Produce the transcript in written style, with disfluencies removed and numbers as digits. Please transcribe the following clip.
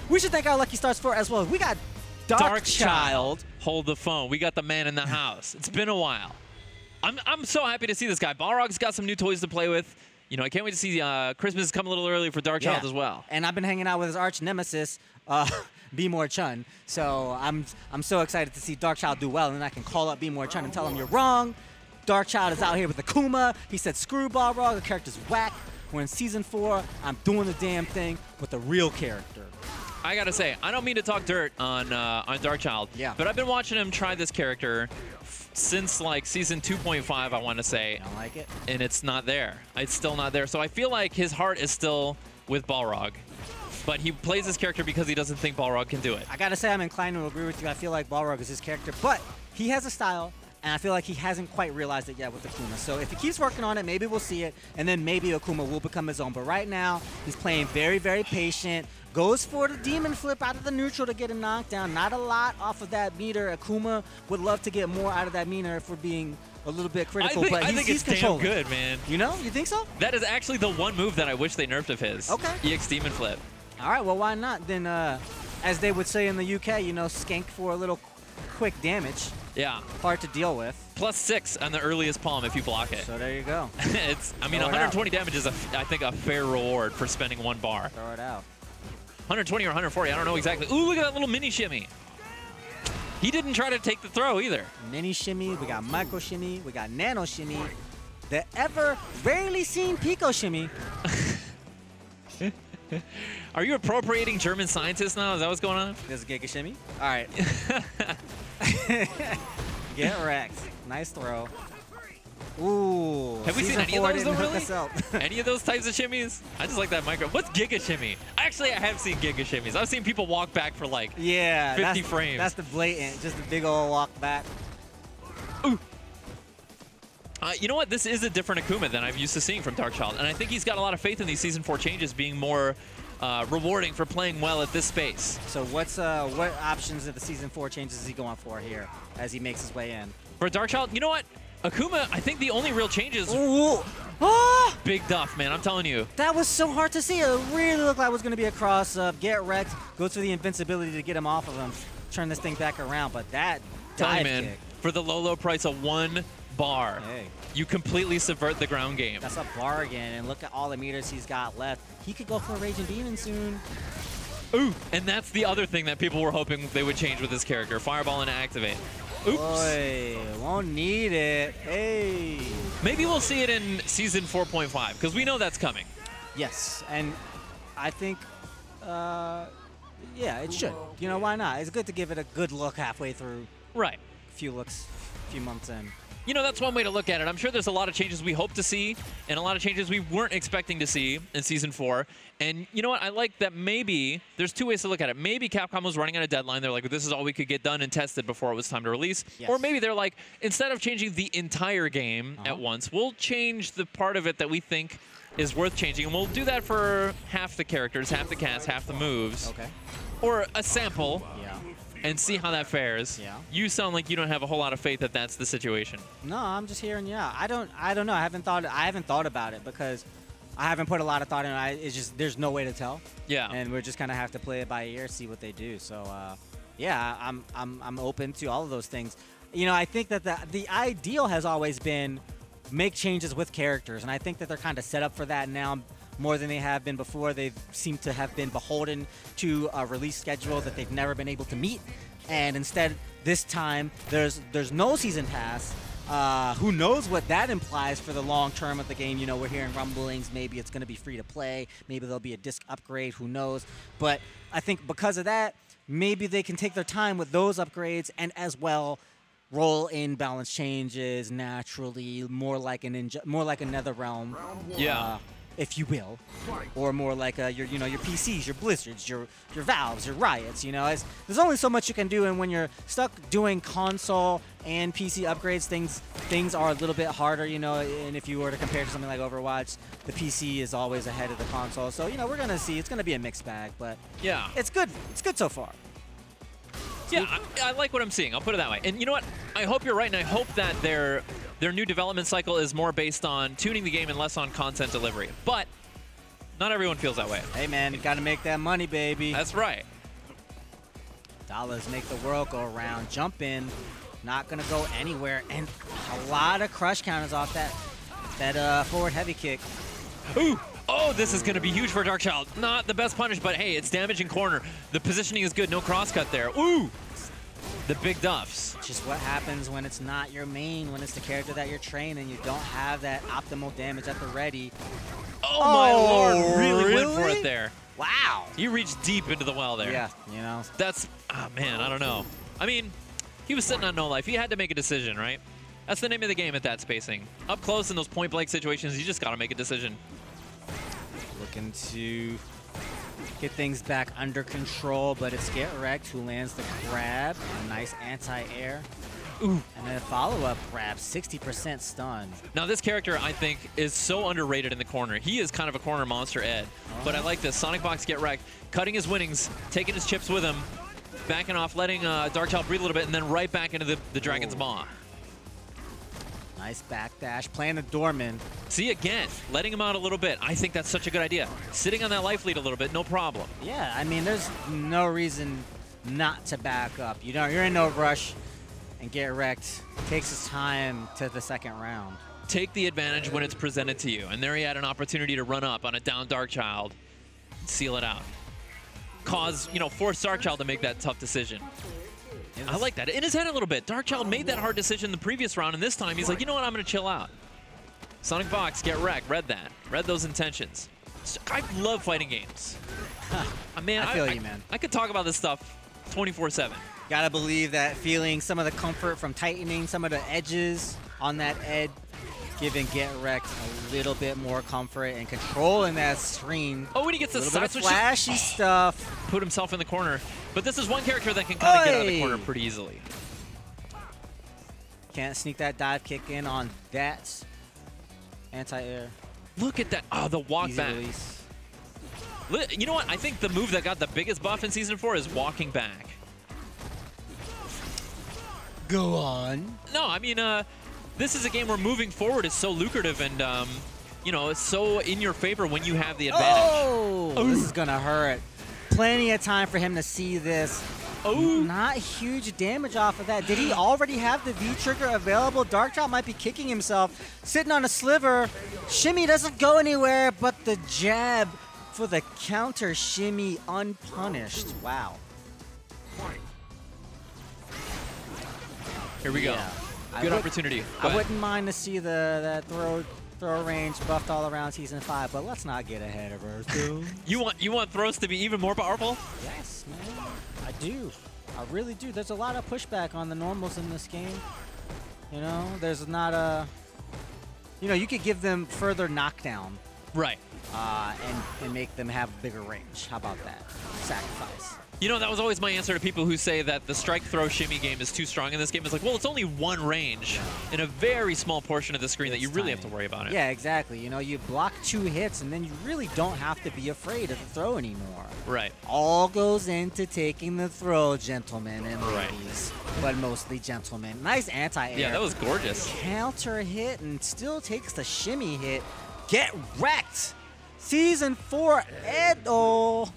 We should thank our lucky stars for as well. We got Darkchild. Hold the phone. We got the man in the house. It's been a while. I'm so happy to see this guy. Balrog's got some new toys to play with. You know, I can't wait to see Christmas come a little early for Darkchild as well. And I've been hanging out with his arch nemesis, B-More Chun. So I'm so excited to see Darkchild do well, and then I can call up B-More Chun and tell him you're wrong. Darkchild is out here with Akuma. He said, screw Balrog, the character's whack. We're in Season 4. I'm doing the damn thing with a real character. I gotta say, I don't mean to talk dirt on Darkchild, but I've been watching him try this character since like Season 2.5, I want to say. I don't like it. And it's not there. It's still not there. So I feel like his heart is still with Balrog. But he plays this character because he doesn't think Balrog can do it. I gotta say, I'm inclined to agree with you. I feel like Balrog is his character, but he has a style, and I feel like he hasn't quite realized it yet with Akuma. So if he keeps working on it, maybe we'll see it, and then maybe Akuma will become his own. But right now, he's playing very, very patient. Goes for the demon flip out of the neutral to get a knockdown. Not a lot off of that meter. Akuma would love to get more out of that meter if we're being a little bit critical, but I think he's it's damn good, man. You know? You think so? That is actually the one move that I wish they nerfed of his. Okay. EX demon flip. All right, well, why not? Then, as they would say in the UK, you know, skank for a little quick damage. Yeah. Hard to deal with. +6 on the earliest palm if you block it. So there you go. I mean, 120 damage is, I think, a fair reward for spending one bar. Throw it out. 120 or 140, I don't know exactly. Ooh, look at that little mini shimmy. He didn't try to take the throw either. Mini shimmy, we got micro shimmy, we got nano shimmy, the ever rarely seen pico shimmy. Are you appropriating German scientists now? Is that what's going on? There's a giga shimmy. All right. Get wrecked. Nice throw. Ooh. Have we seen any of those though, really? Us Any of those types of shimmies? I just like that micro. What's Giga Shimmy? Actually, I have seen Giga Shimmies. I've seen people walk back for like 50 frames. That's the blatant, just the big old walk back. Ooh. You know what? This is a different Akuma than I'm used to seeing from Darkchild, and I think he's got a lot of faith in these Season 4 changes being more rewarding for playing well at this space. So what options of the Season 4 changes is he going for here as he makes his way in? For Darkchild, you know what? Akuma, I think the only real change is big duff, man. I'm telling you. That was so hard to see. It really looked like it was going to be a cross-up. Get wrecked. Goes for the invincibility to get him off of him. Turn this thing back around. But that dive kick. For the low price of 1 bar, you completely subvert the ground game. That's a bargain. And look at all the meters he's got left. He could go for a Raging Demon soon. Ooh, and that's the other thing that people were hoping they would change with this character. Fireball and activate. Oops. Boy, won't need it. Hey. Maybe we'll see it in Season 4.5, because we know that's coming. Yes, and I think, yeah, it should. You know, why not? It's good to give it a good look halfway through. Right. A few months in. You know, that's one way to look at it. I'm sure there's a lot of changes we hope to see and a lot of changes we weren't expecting to see in Season 4. And you know what? I like that maybe there's 2 ways to look at it. Maybe Capcom was running on a deadline. They're like, this is all we could get done and tested before it was time to release. Yes. Or maybe they're like, instead of changing the entire game at once, we'll change the part of it that we think is worth changing. And we'll do that for half the characters, half the cast, half the moves. Okay. Or a sample. And see how that fares. Yeah. You sound like you don't have a whole lot of faith that that's the situation. No, I'm just hearing you out. I don't know. I haven't thought about it because I haven't put a lot of thought in it. It's just there's no way to tell. Yeah. And we're just gonna have to play it by ear, see what they do. So yeah, I'm open to all of those things. You know, I think that the ideal has always been make changes with characters, and I think that they're kind of set up for that now. More than they have been before. They seem to have been beholden to a release schedule that they've never been able to meet. And instead, this time, there's no season pass. Who knows what that implies for the long term of the game. You know, we're hearing rumblings. Maybe it's going to be free to play. Maybe there'll be a disc upgrade. Who knows? But I think because of that, maybe they can take their time with those upgrades and as well roll in balance changes naturally, more like a NetherRealm. Yeah. If you will, or more like your PCs, your Blizzards, your Valves, your Riots. You know, there's only so much you can do, and when you're stuck doing console and PC upgrades, things are a little bit harder. You know, and if you were to compare to something like Overwatch, the PC is always ahead of the console. So you know, we're gonna see. It's gonna be a mixed bag, but yeah, it's good. It's good so far. Yeah, I like what I'm seeing. I'll put it that way. And you know what? I hope you're right, and I hope that their new development cycle is more based on tuning the game and less on content delivery. But Not everyone feels that way. Hey, man, you got to make that money, baby. That's right. Dollars make the world go around. Jump in. Not going to go anywhere. And a lot of crush counters off that forward heavy kick. Ooh. Oh, this is going to be huge for Darkchild. Not the best punish, but hey, it's damage in corner. The positioning is good. No crosscut there. Ooh. The big duffs. Just what happens when it's not your main, when it's the character that you're training, you don't have that optimal damage at the ready. Oh my lord, really went for it there. Wow. He reached deep into the well there. Yeah, you know. That's, oh man, I don't know. I mean, he was sitting on no life. He had to make a decision, right? That's the name of the game at that spacing. Up close in those point blank situations, you just got to make a decision. Looking to get things back under control, but it's geTwreCked who lands the grab. A nice anti-air. Ooh. And then a follow-up grab, 60% stun. Now this character, I think, is so underrated in the corner. He is kind of a corner monster, Ed. But I like this. Sonic Box geTwreCked, cutting his winnings, taking his chips with him, backing off, letting Darkchild breathe a little bit, and then right back into the Dragon's Maw. Nice backdash, playing the doorman. See, again, letting him out a little bit. I think that's such a good idea. Sitting on that life lead a little bit, no problem. Yeah, I mean, there's no reason not to back up. You know, you're in no rush, and geTwreCked takes his time to the second round. Take the advantage when it's presented to you. And there he had an opportunity to run up on a down Darkchild, seal it out. Cause, you know, force Darkchild to make that tough decision. I like that. In his head a little bit. Darkchild made that hard decision the previous round, and this time he's like, you know what, I'm going to chill out. Sonic Box, geTwreCked, read that. Read those intentions. I love fighting games. Man, I feel you, man. I could talk about this stuff 24/7. Gotta believe that feeling some of the comfort from tightening some of the edges on that edge, giving geTwreCked a little bit more comfort and control in that screen. Oh, and he gets a little bit of switch. flashy stuff. Put himself in the corner. But this is one character that can kind of get out of the corner pretty easily. Can't sneak that dive kick in on that anti-air. Look at that. Oh, the walk Easy back. release. You know what? I think the move that got the biggest buff in Season 4 is walking back. Go on. No, I mean, this is a game where moving forward is so lucrative and, you know, it's so in your favor when you have the advantage. Oh, this is going to hurt. Plenty of time for him to see this. Oh, not huge damage off of that. Did he already have the V trigger available? Darkchild might be kicking himself, sitting on a sliver. Shimmy doesn't go anywhere, but the jab for the counter shimmy unpunished. Wow. Here we go. Yeah, Good opportunity. I wouldn't mind to see that throw range buffed all around Season 5, but let's not get ahead of ourselves. You want throws to be even more powerful? Yes, man. I do. I really do. There's a lot of pushback on the normals in this game. You know, there's not a... You know, you could give them further knockdown. Right. And make them have bigger range. How about that? Sacrifice. You know, that was always my answer to people who say that the strike throw shimmy game is too strong in this game. It's like, well, it's only one range in a very small portion of the screen that you really have to worry about it. Yeah, exactly. You know, you block 2 hits, and then you really don't have to be afraid of the throw anymore. Right. All goes into taking the throw, gentlemen and ladies, but mostly gentlemen. Nice anti-air. Yeah, that was gorgeous. Counter hit and still takes the shimmy hit. geTwreCked. Season 4, Eduardo.